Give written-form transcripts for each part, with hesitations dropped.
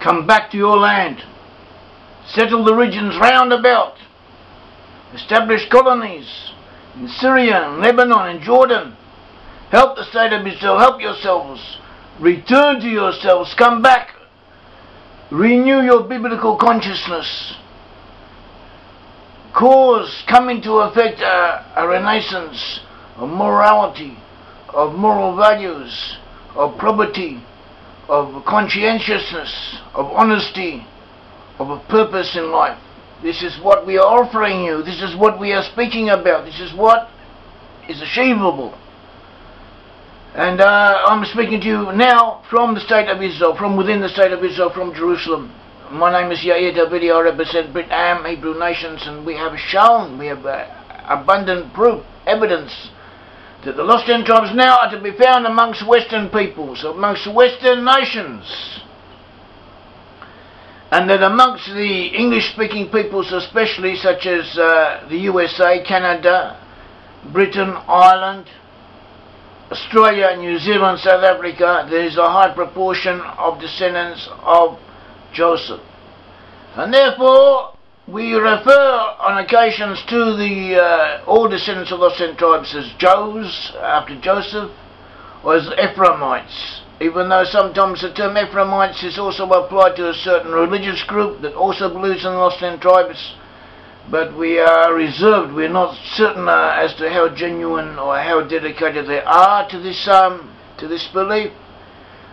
Come back to your land. Settle the regions round about. Establish colonies in Syria and Lebanon and Jordan. Help the state of Israel. Help yourselves. Return to yourselves. Come back. Renew your biblical consciousness. Come into effect a renaissance of morality, of moral values, of probity, of conscientiousness, of honesty, of a purpose in life. This is what we are offering you. This is what we are speaking about. This is what is achievable. And I'm speaking to you now from the state of Israel, from within the state of Israel, from Jerusalem. My name is Yair Davidi. I represent Brit Am, Hebrew nations, and we have shown, we have abundant proof, evidence, that the lost 10 tribes now are to be found amongst Western peoples, amongst Western nations. And that amongst the English-speaking peoples especially, such as the USA, Canada, Britain, Ireland, Australia, New Zealand, South Africa, there is a high proportion of descendants of Joseph. And therefore, we refer on occasions to the all descendants of those 10 tribes as Joes, after Joseph, or as Ephraimites. Even though sometimes the term Ephraimites is also applied to a certain religious group that also believes in the lost 10 tribes, but we are reserved. We're not certain as to how genuine or how dedicated they are to this belief.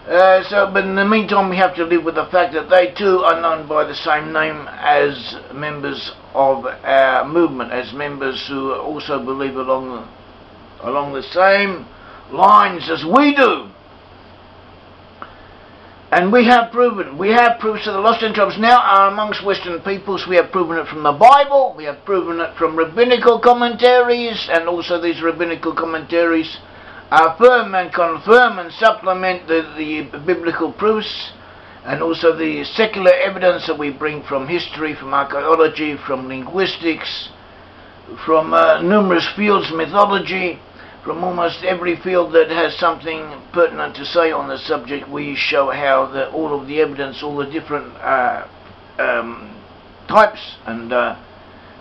But in the meantime, we have to live with the fact that they too are known by the same name as members of our movement, as members who also believe along the same lines as we do. And we have proofs that the lost 10 tribes now are amongst Western peoples. We have proven it from the Bible, we have proven it from rabbinical commentaries, and also these rabbinical commentaries affirm and confirm and supplement the biblical proofs, and also the secular evidence that we bring from history, from archaeology, from linguistics, from numerous fields, mythology, from almost every field that has something pertinent to say on the subject. We show how all of the evidence, all the different types and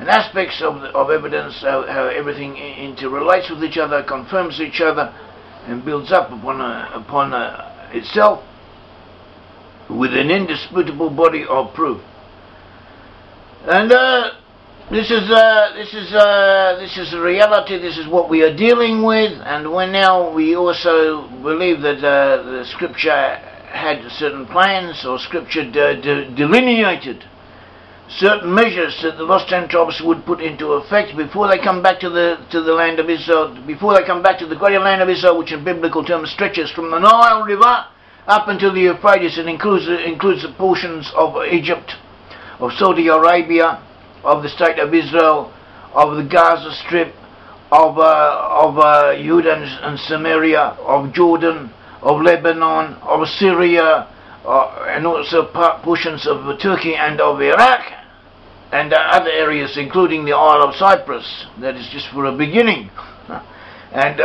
aspects of evidence, how everything interrelates with each other, confirms each other, and builds up upon itself with an indisputable body of proof. And this is a reality. This is what we are dealing with, and we also believe that the Scripture had certain plans, or Scripture delineated certain measures that the lost 10 tribes would put into effect before they come back to the land of Israel, before they come back to the greater land of Israel, which in biblical terms stretches from the Nile River up until the Euphrates, and includes the portions of Egypt, of Saudi Arabia, of the state of Israel, of the Gaza Strip, of Judah and Samaria, of Jordan, of Lebanon, of Syria, and also portions of Turkey and of Iraq, and other areas, including the Isle of Cyprus. That is just for a beginning. And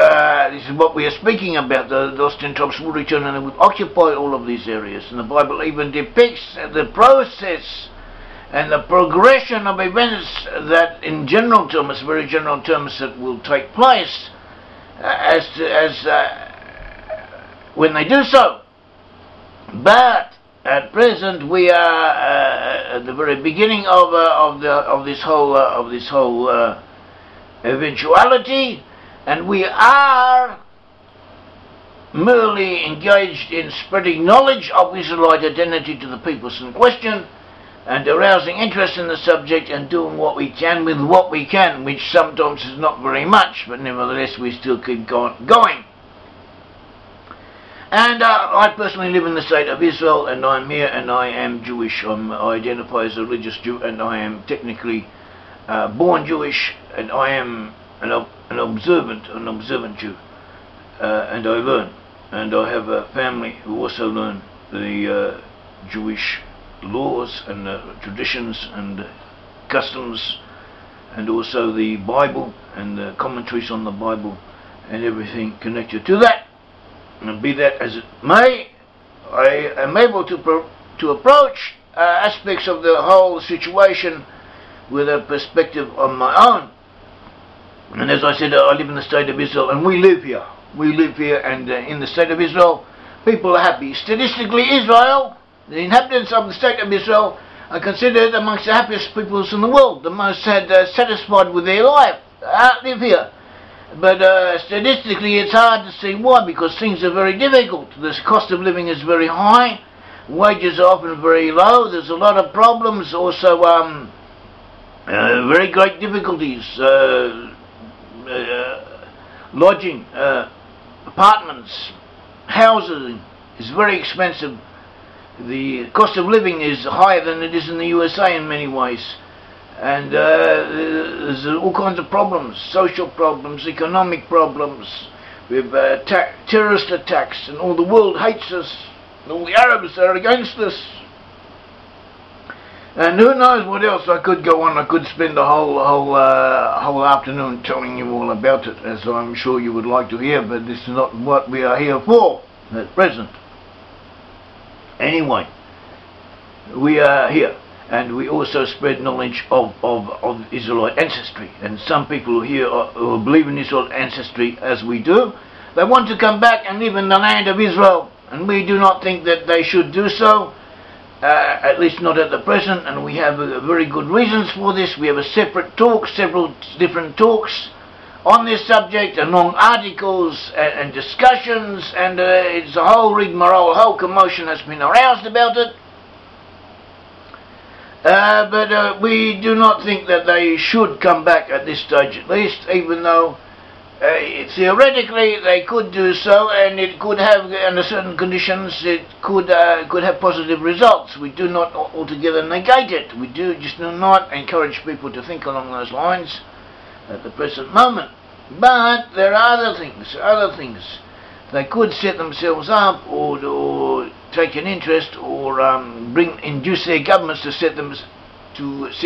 this is what we are speaking about. The lost 10 tribes will return and they will occupy all of these areas. And the Bible even depicts the process and the progression of events that, in general terms, very general terms, that will take place when they do so. But at present, we are at the very beginning of this whole eventuality, and we are merely engaged in spreading knowledge of Israelite identity to the peoples in question, and arousing interest in the subject, and doing what we can with what we can, which sometimes is not very much, but nevertheless we still keep going. And I personally live in the state of Israel, and I'm here, and I am Jewish. I identify as a religious Jew, and I am technically born Jewish, and I am an observant Jew, and I learn, and I have a family who also learn the Jewish laws and traditions and customs, and also the Bible and the commentaries on the Bible and everything connected to that. And be that as it may, I am able to to approach aspects of the whole situation with a perspective of my own. And as I said, I live in the state of Israel, and we live here. We live here, and in the state of Israel, people are happy. Statistically, Israel, the inhabitants of the state of Israel, are considered amongst the happiest peoples in the world, the most satisfied with their life. Live here. But statistically, it's hard to see why, because things are very difficult. The cost of living is very high. Wages are often very low. There's a lot of problems. Also, very great difficulties. Lodging, apartments, housing is very expensive. The cost of living is higher than it is in the USA in many ways. And there's all kinds of problems, social problems, economic problems. We have terrorist attacks, and all the world hates us. And all the Arabs are against us. And who knows what else. I could go on. I could spend the whole afternoon telling you all about it, as I'm sure you would like to hear, but this is not what we are here for at present. Anyway, we are here, and we also spread knowledge of Israelite ancestry. And some people here who believe in Israelite ancestry, as we do, they want to come back and live in the land of Israel, and we do not think that they should do so. At least not at the present, and we have very good reasons for this. We have a separate talk, several different talks on this subject, and long articles and discussions, and it's a whole rigmarole, a whole commotion has been aroused about it. But we do not think that they should come back at this stage, at least, even though theoretically they could do so, and it could have, under certain conditions, it could have positive results. We do not altogether negate it. We do not encourage people to think along those lines at the present moment. But there are other things. They could set themselves up, or take an interest, or induce their governments to set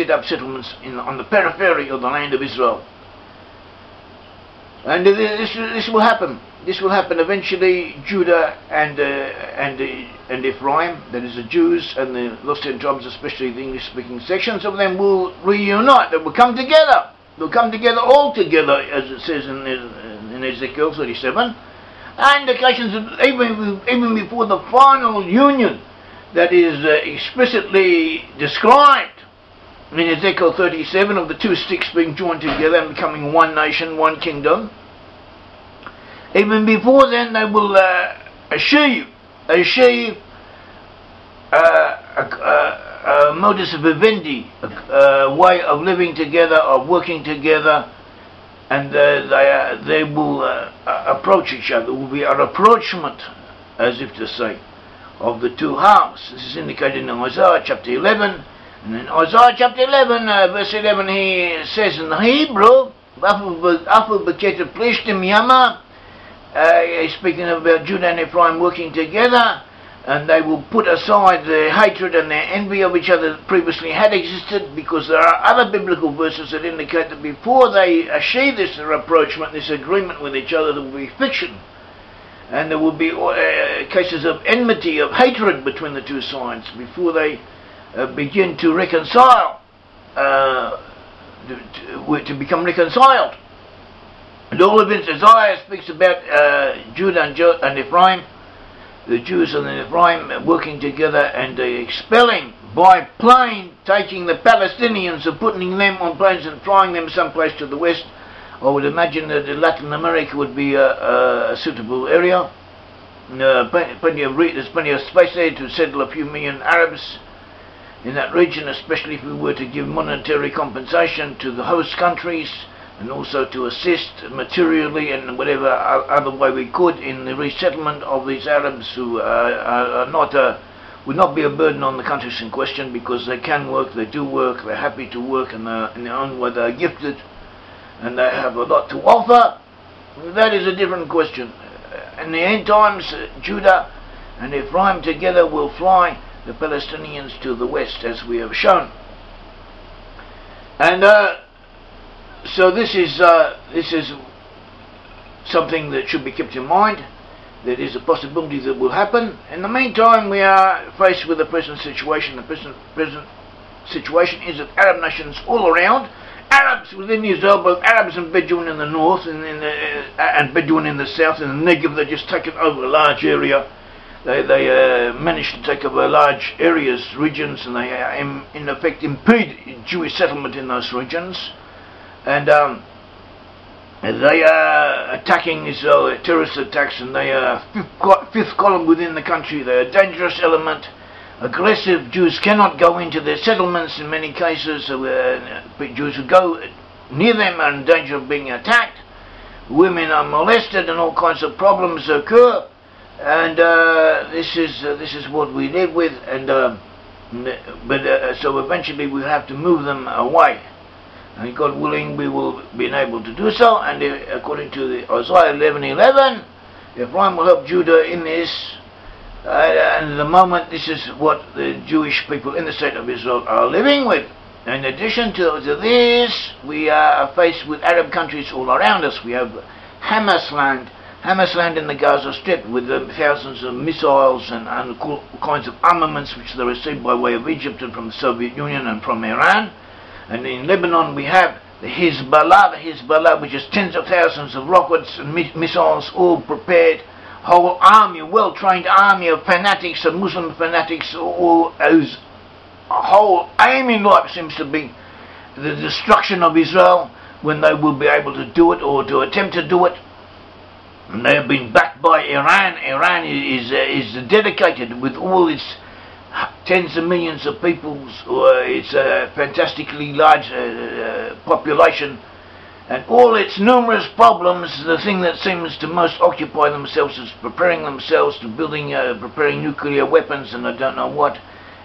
up settlements on the periphery of the land of Israel. And this will happen. This will happen eventually. Judah and Ephraim, that is the Jews and the lost ten tribes, especially the English-speaking sections of them, will reunite. They will come together. They'll come together all together, as it says in Ezekiel 37. And occasions even before the final union that is explicitly described in Ezekiel 37 of the two sticks being joined together and becoming one nation, one kingdom. Even before then, they will achieve a modus vivendi, a way of living together, of working together, and they will approach each other. There will be a rapprochement, as if to say, of the two halves. This is indicated in Isaiah chapter 11. And in Isaiah chapter 11, verse 11, he says in the Hebrew, he's speaking about Judah and Ephraim working together, and they will put aside the hatred and their envy of each other that previously had existed, because there are other biblical verses that indicate that before they achieve this rapprochement, this agreement with each other, there will be fiction. And there will be cases of enmity, of hatred between the two sides before they begin to reconcile, to become reconciled. And all of it, Isaiah speaks about Judah and Ephraim, the Jews and the Ephraim working together and expelling by plane, taking the Palestinians and putting them on planes and flying them someplace to the west. I would imagine that Latin America would be a suitable area. There's plenty of space there to settle a few million Arabs in that region, especially if we were to give monetary compensation to the host countries, and also to assist materially and whatever other way we could in the resettlement of these Arabs who would not be a burden on the countries in question, because they can work, they do work, they're happy to work, and in their own way they're gifted, and they have a lot to offer. That is a different question. In the end times, Judah and Ephraim together will fly the Palestinians to the west, as we have shown. And so this is something that should be kept in mind. there is a possibility that will happen. In the meantime, we are faced with the present situation. The present situation is that Arab nations all around, Arabs within Israel, both Arabs and Bedouin in the north and Bedouin in the south, in the Negev, they've just taken over a large area. They managed to take over large areas, regions, and they in effect impede Jewish settlement in those regions. And they are attacking Israel, terrorist attacks, and they are fifth column within the country. They are a dangerous element. Aggressive Jews cannot go into their settlements in many cases. Jews who go near them are in danger of being attacked. Women are molested and all kinds of problems occur. And this is what we live with. So eventually we have to move them away. And God willing, we will be able to do so. And according to the Isaiah 11:11, Ephraim will help Judah in this. And at the moment, this is what the Jewish people in the state of Israel are living with. In addition to this, we are faced with Arab countries all around us. We have Hamas land in the Gaza Strip, with thousands of missiles and all kinds of armaments which they received by way of Egypt and from the Soviet Union and from Iran. And in Lebanon we have the Hezbollah, which is tens of thousands of rockets and missiles all prepared. Whole army, well-trained army of fanatics, of Muslim fanatics, whose whole aim in life seems to be the destruction of Israel when they will be able to do it or to attempt to do it. And they have been backed by Iran. Iran is dedicated with all its tens of millions of people, its fantastically large population, and all its numerous problems. The thing that seems to most occupy themselves is preparing themselves to preparing nuclear weapons and I don't know what.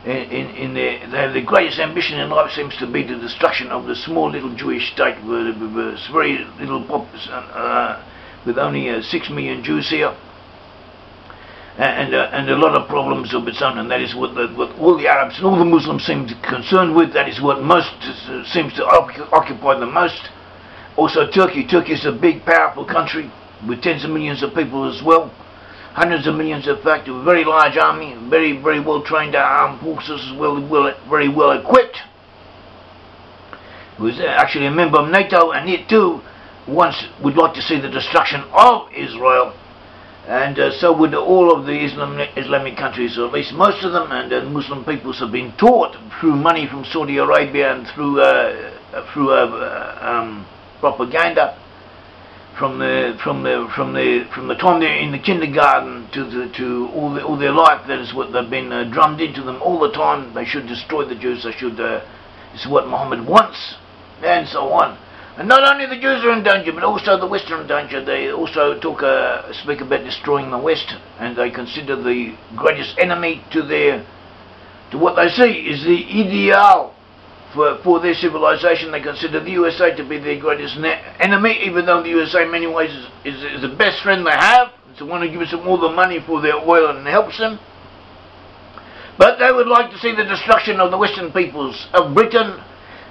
The greatest ambition in life seems to be the destruction of the small little Jewish state with very little with only 6 million Jews here, and a lot of problems of its own. And that is what all the Arabs and all the Muslims seem to be concerned with. That is what most seems to occupy the most. Also Turkey. Turkey is a big, powerful country with tens of millions of people as well. Hundreds of millions, in fact, a very large army, very, very well-trained armed forces as well, very well equipped. It was actually a member of NATO, and it too once would like to see the destruction of Israel. And so would all of the Islamic countries, or at least most of them, and Muslim peoples have been taught through money from Saudi Arabia and through propaganda from the time they're in the kindergarten to all their life. That is what they've been drummed into them all the time. They should destroy the Jews. They should. This is what Muhammad wants, and so on. And not only the Jews are in danger, but also the West are in danger. They also speak about destroying the West, and they consider the greatest enemy to what they see is the ideal for their civilization. They consider the USA to be their greatest enemy, even though the USA in many ways is the best friend they have. It's the one who gives them all the money for their oil and helps them. But they would like to see the destruction of the Western peoples, of Britain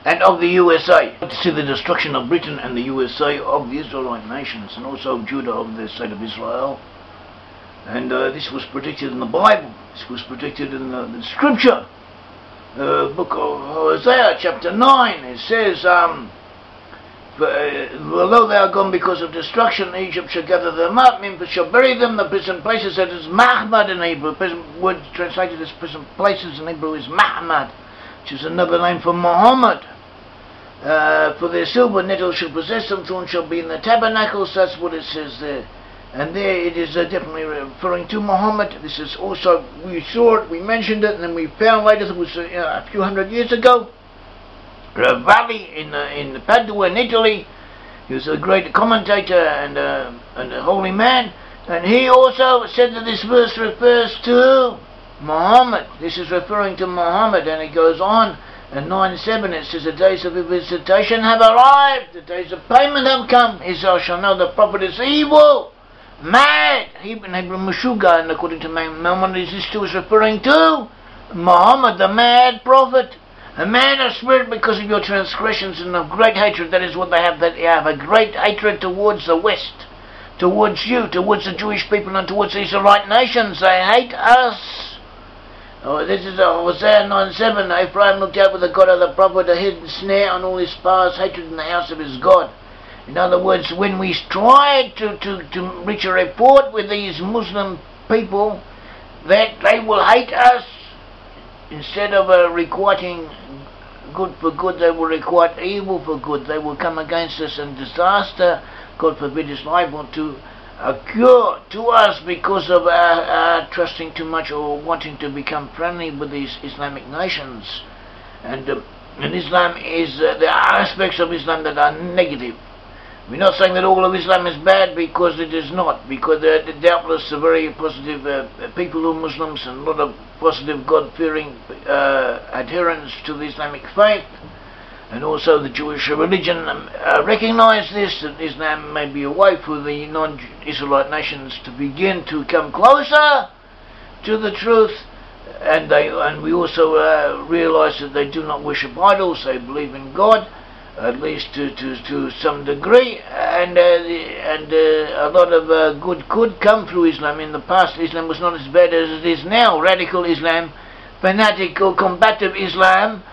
and of the USA. To see the destruction of Britain and the USA, of the Israelite nations, and also of Judah, of the state of Israel. And this was predicted in the Bible. This was predicted in the Scripture. Book of Hosea, chapter 9, it says, although they are gone because of destruction, Egypt shall gather them up, Memphis shall bury them, the prison places, that is Mahmad in Hebrew. The word translated as prison places in Hebrew is Mahmad, which is another name for Muhammad. For their silver nettle shall possess them, thorns shall be in the tabernacles. That's what it says there. And there it is definitely referring to Muhammad. This is also, we saw it, we mentioned it, and then we found later that it was a few hundred years ago. Ravalli in Padua in Italy, he was a great commentator and a holy man, and he also said that this verse refers to Muhammad. This is referring to Muhammad, and it goes on. In 9:7 it says, the days of visitation have arrived, the days of payment have come. Israel shall know the prophet is evil, mad, Hebrew Meshuggah, and according to Maimonides, this too is referring to Muhammad, the mad prophet, a man of spirit because of your transgressions and of great hatred. That is what they have. That they have a great hatred towards the West, towards you, towards the Jewish people and towards the Israelite nations. They hate us. Oh, this is Hosea 9:7. Ephraim looked out with the God of the prophet, a hidden snare on all his paths, hatred in the house of his God. In other words, when we try to reach a rapport with these Muslim people, that they will hate us, instead of requiting good for good, they will requite evil for good. They will come against us, and disaster, God forbid, is liable to occur to us because of our trusting too much or wanting to become friendly with these Islamic nations. And Islam is there are aspects of Islam that are negative. We're not saying that all of Islam is bad, because it is not, because there are doubtless very positive people who are Muslims, and a lot of positive God-fearing adherents to the Islamic faith, and also the Jewish religion recognize this, that Islam may be a way for the non-Israelite nations to begin to come closer to the truth, and we also realize that they do not worship idols, they believe in God, at least to some degree, and a lot of good could come through Islam. In the past, Islam was not as bad as it is now. Radical Islam, fanatical, combative Islam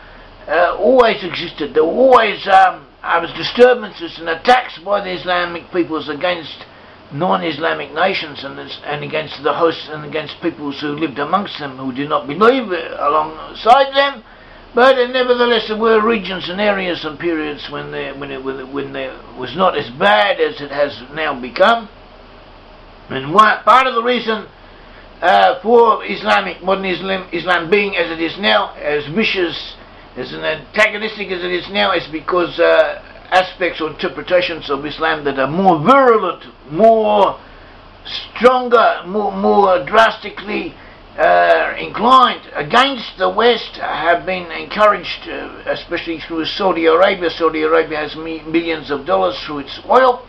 always existed. There were always disturbances and attacks by the Islamic peoples against non-Islamic nations, and against the hosts, and against peoples who lived amongst them who did not believe alongside them. But nevertheless, there were regions and areas and periods when it was not as bad as it has now become. And part of the reason for modern Islam being as it is now, as vicious, as antagonistic as it is now, is because aspects or interpretations of Islam that are more virulent, more stronger, more drastically inclined against the West have been encouraged, especially through Saudi Arabia. Saudi Arabia has millions of dollars through its oil,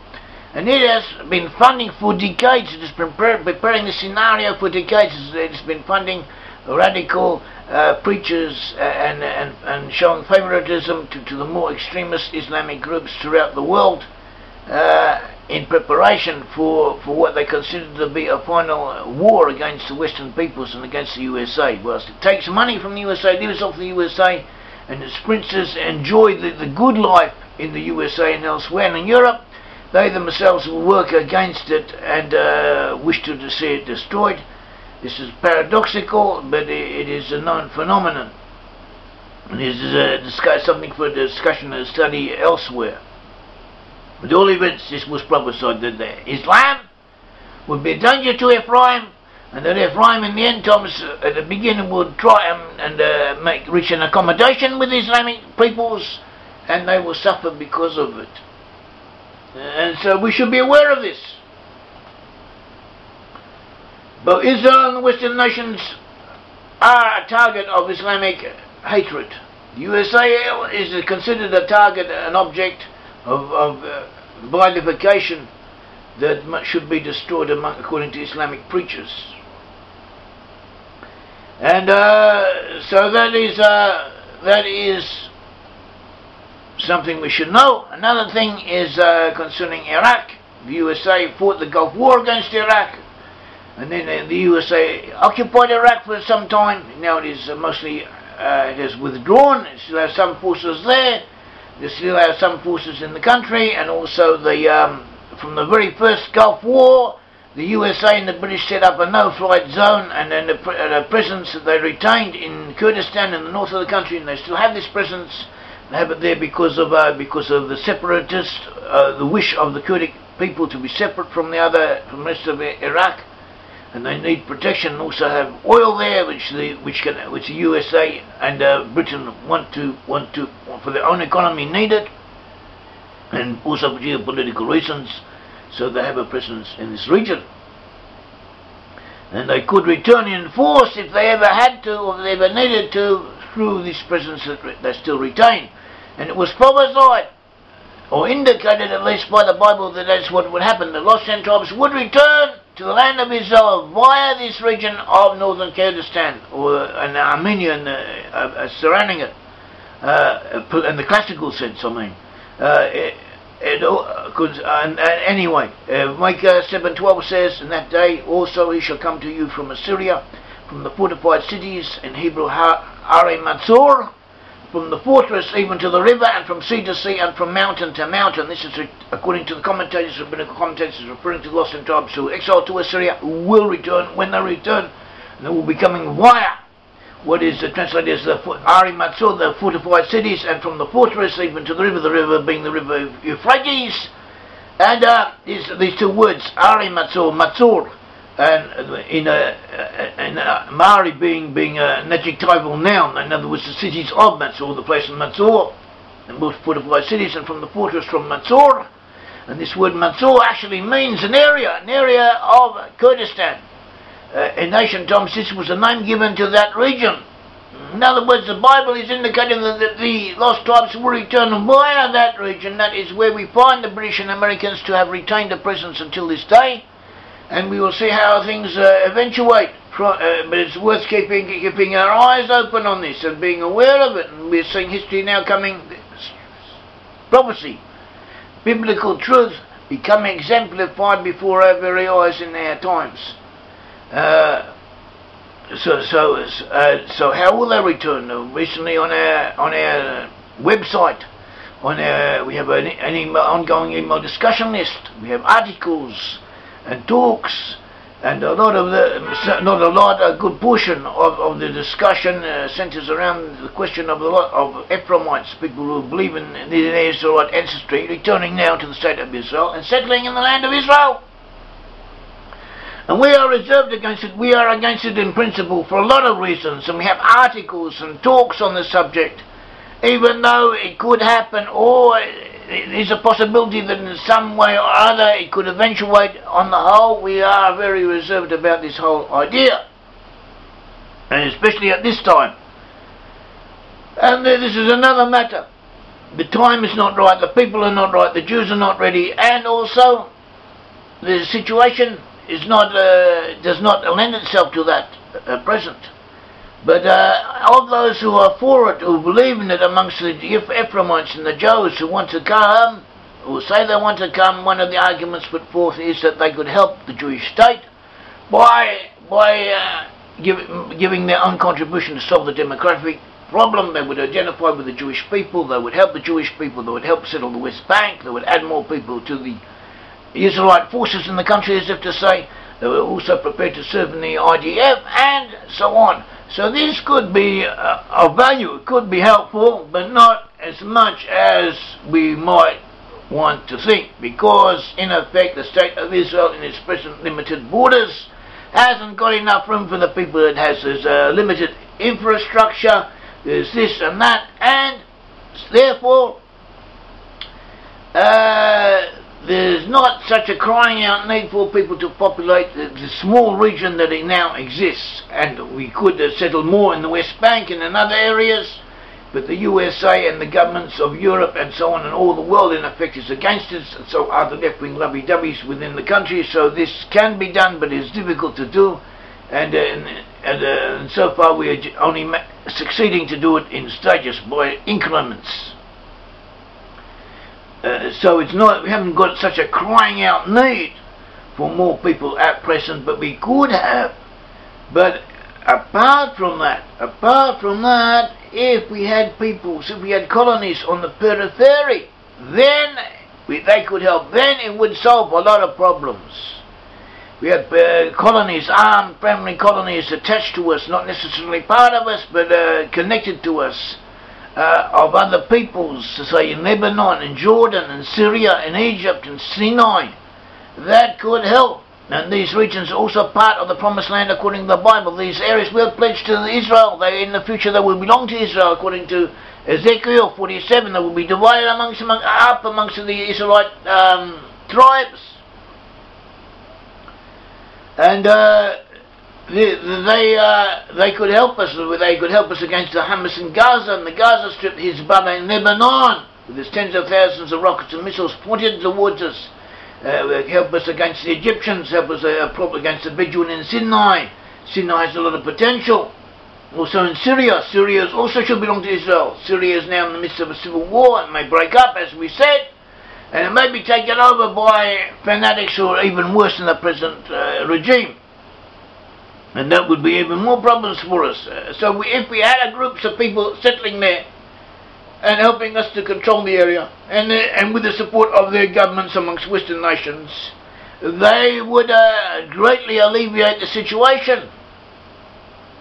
and it has been funding for decades. It has been preparing the scenario for decades. It has been funding radical preachers and showing favoritism to the more extremist Islamic groups throughout the world, in preparation for what they consider to be a final war against the Western peoples and against the USA. Whilst it takes money from the USA, lives off the USA, and its princes enjoy the good life in the USA and elsewhere, and in Europe, they themselves will work against it and wish to see it destroyed. This is paradoxical, but it is a known phenomenon. And it is something for discussion and study elsewhere. At all events, this was prophesied that Islam would be a danger to Ephraim, and that Ephraim in the end times at the beginning would try and reach an accommodation with the Islamic peoples, and they will suffer because of it. And so we should be aware of this. But Israel and the Western nations are a target of Islamic hatred. The USA is considered a target, an object of vilification that should be destroyed according to Islamic preachers. And so that is something we should know. Another thing is concerning Iraq. The USA fought the Gulf War against Iraq, and then the USA occupied Iraq for some time. Now it is mostly it has withdrawn. It still has some forces there. They still have some forces in the country, and also from the very first Gulf War, the USA and the British set up a no-flight zone, and then a presence that they retained in Kurdistan in the north of the country, and they still have this presence. They have it there because of the separatists, the wish of the Kurdic people to be separate from the rest of Iraq, and they need protection. And also have oil there, which the USA and Britain want to for their own economy need it, and also for geopolitical reasons. So they have a presence in this region, and they could return in force if they ever had to, or if they ever needed to, through this presence that they still retain. And it was prophesied, or indicated at least by the Bible, that that's what would happen. The lost 10 tribes would return to the land of Israel via this region of northern Kurdistan, and Armenia and surrounding it, in the classical sense, I mean. Anyway, Micah 7:12 says, "In that day also he shall come to you from Assyria, from the fortified cities, in Hebrew Matzor, from the fortress even to the river, and from sea to sea, and from mountain to mountain." This is according to the commentators, rabbinical commentators, referring to the lost tribes who exiled to Assyria, who will return. When they return, they will be coming via what is translated as the Ari Matzor, the fortified cities, and from the fortress even to the river being the river Euphrates. And these two words, Ari Matzor, Matzor, and in Mari being an adjectival noun, in other words, the cities of Matzor, the place of Matzor, and both fortified cities, and from the fortress from Matzor. And this word Matzor actually means an area of Kurdistan. In ancient times, this was a name given to that region. In other words, the Bible is indicating that the lost tribes will return via that region. That is where we find the British and Americans to have retained a presence until this day. And we will see how things eventuate. But it's worth keeping our eyes open on this and being aware of it. And we're seeing history now coming, prophecy, biblical truth becoming exemplified before our very eyes in our times. So how will they return? Recently on our website, we have an ongoing email discussion list. We have articles and talks, and a good portion of the discussion centers around the question of Ephraimites, people who believe in the Israelite ancestry, returning now to the state of Israel and settling in the land of Israel. And we are reserved against it. We are against it in principle for a lot of reasons, and we have articles and talks on the subject, even though it could happen, or it is a possibility that in some way or other it could eventuate. On the whole, we are very reserved about this whole idea, and especially at this time. And this is another matter. The time is not right, the people are not right, the Jews are not ready, and also the situation is not does not lend itself to that at present. But of those who are for it, who believe in it amongst the Ephraimites and the Jews who want to come, who say they want to come, one of the arguments put forth is that they could help the Jewish state by giving their own contribution to solve the demographic problem. They would identify with the Jewish people, they would help the Jewish people, they would help settle the West Bank, they would add more people to the Israelite forces in the country, as if to say they were also prepared to serve in the IDF, and so on. So this could be of value, it could be helpful, but not as much as we might want to think, because in effect the state of Israel in its present limited borders hasn't got enough room for the people it has. There's limited infrastructure, there's this and that, and therefore there's not such a crying out need for people to populate the small region that it now exists. And we could settle more in the West Bank and in other areas, but the USA and the governments of Europe and so on and all the world in effect is against it, and so are the left-wing lovey-doveys within the country. So this can be done, but it's difficult to do, and so far we are only succeeding to do it in stages, by increments. So it's not, we haven't got such a crying out need for more people at present, but we could have. But apart from that, if we had peoples, if we had colonies on the periphery, then they could help. Then it would solve a lot of problems. We had colonies, armed friendly colonies attached to us, not necessarily part of us, but connected to us. Of other peoples, say in Lebanon, in Jordan, in Syria, in Egypt, in Sinai, that could help. And these regions are also part of the Promised Land according to the Bible. These areas will pledge to Israel. In the future they will belong to Israel according to Ezekiel 47. They will be divided amongst the Israelite tribes. And they could help us. They could help us against the Hamas in Gaza and the Gaza Strip, Hezbollah in Lebanon, with its tens of thousands of rockets and missiles pointed towards us. Help us against the Egyptians. Help us against the Bedouin in Sinai. Sinai has a lot of potential. Also in Syria. Syria also should belong to Israel. Syria is now in the midst of a civil war and may break up, as we said. and it may be taken over by fanatics who are even worse than the present regime. And that would be even more problems for us. So if we had groups of people settling there and helping us to control the area, and with the support of their governments amongst Western nations, they would greatly alleviate the situation.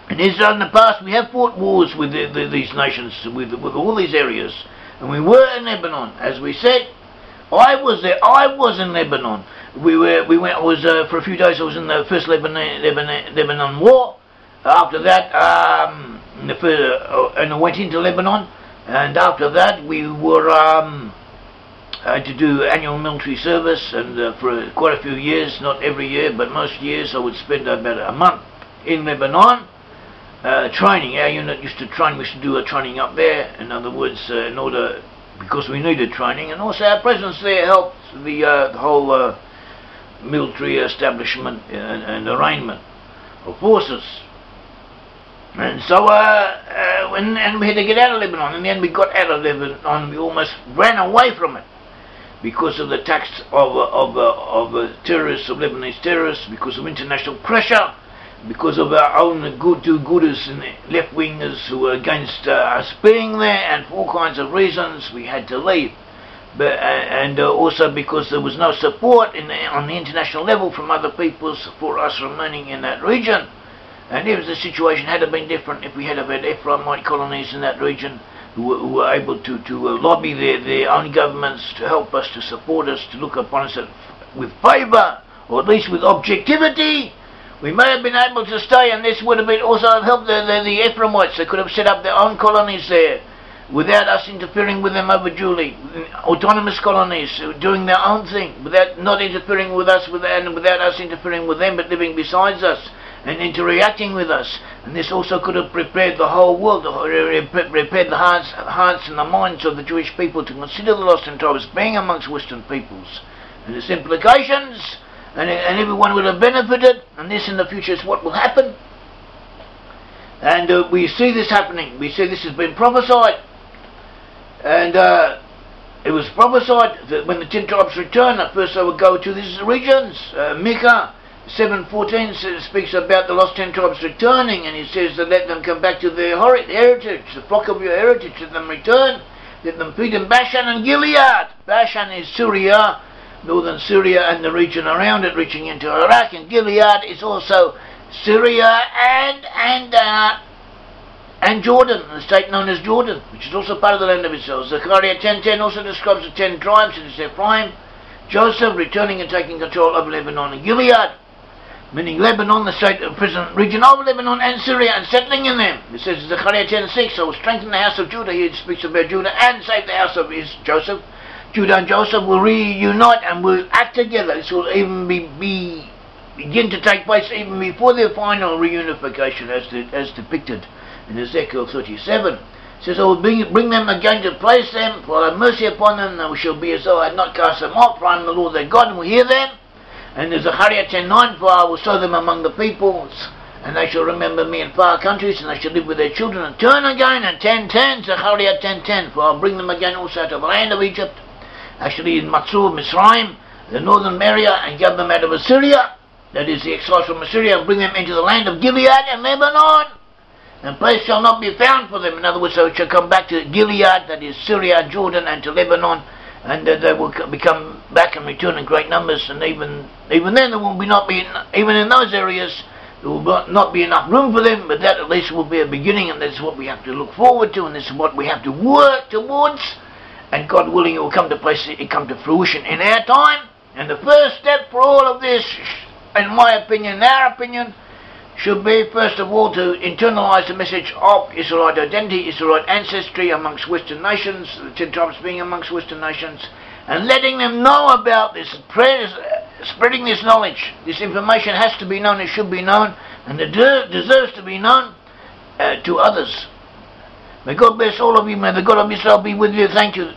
In Israel in the past, we have fought wars with these nations, with all these areas, and we were in Lebanon, as we said. I was there. I was in Lebanon. We went. I was for a few days. I was in the first Lebanon war. After that, and I went into Lebanon, and after that, we were to do annual military service, and for quite a few years, not every year, but most years, I would spend about a month in Lebanon. Training. Our unit used to train. We used to do a training up there. In other words, because we needed training, and also our presence there helped the whole military establishment and arraignment of forces. And so, and we had to get out of Lebanon. In the end, we got out of Lebanon. We almost ran away from it because of the attacks of terrorists, of Lebanese terrorists, because of international pressure, because of our own do-gooders and left-wingers who were against us being there, and for all kinds of reasons we had to leave. And also because there was no support on the international level from other peoples for us remaining in that region. And if the situation had been different, if we had had Ephraimite colonies in that region who were able to lobby their own governments to help us, to support us, to look upon us with favour, or at least with objectivity, we may have been able to stay, and this would have been also helped the Ephraimites. They could have set up their own colonies there without us interfering with them over duly. Autonomous colonies doing their own thing, not interfering with us, and without us interfering with them, but living beside us and interacting with us. And this also could have prepared the whole world, prepared the hearts and the minds of the Jewish people to consider the lost tribes being amongst Western peoples and its implications. And everyone would have benefited, and this in the future is what will happen. And we see this happening. We see this has been prophesied. And it was prophesied that when the 10 tribes return, at first they would go to these regions. Micah 7:14 speaks about the lost 10 tribes returning, and he says that let them come back to their heritage, the flock of your heritage, let them return, let them feed in Bashan and Gilead. Bashan is Syria, northern Syria and the region around it, reaching into Iraq, and Gilead is also Syria and Jordan, the state known as Jordan, which is also part of the land of Israel. Zechariah 10:10 also describes the 10 tribes. It is Ephraim, Joseph returning and taking control of Lebanon and Gilead, meaning Lebanon, the state of present region of Lebanon and Syria, and settling in them. It says Zechariah 10:6, I will strengthen the house of Judah. Here it speaks about Judah, and save the house of Joseph. Judah and Joseph will reunite and will act together. This will even begin to take place even before their final reunification, as depicted in Ezekiel 37. It says, I will bring them again to place them, for I have mercy upon them, and we shall be as though I had not cast them off, for I am the Lord their God, and will hear them. And there's Zechariah 10:9, for I will sow them among the peoples, and they shall remember me in far countries, and they shall live with their children and turn again. And 10:10, Zechariah 10:10, for I'll bring them again also to the land of Egypt, actually in Matzur, Misraim, the northern area, and gather them out of Assyria, that is the exiles from Assyria, and bring them into the land of Gilead and Lebanon, and place shall not be found for them. In other words, they shall come back to Gilead, that is Syria and Jordan, and to Lebanon, and they will become back and return in great numbers. And even then, there will not be, even in those areas, there will not be enough room for them, but that at least will be a beginning, and that's what we have to look forward to, and this is what we have to work towards. And God willing, it will come to fruition in our time. And the first step for all of this, in my opinion, in our opinion, should be first of all to internalize the message of Israelite identity, Israelite ancestry amongst Western nations, the 10 tribes being amongst Western nations, and letting them know about this, spreading this knowledge. This information has to be known, it should be known, and it deserves to be known to others. May God bless all of you. May the God of Israel be with you. Thank you.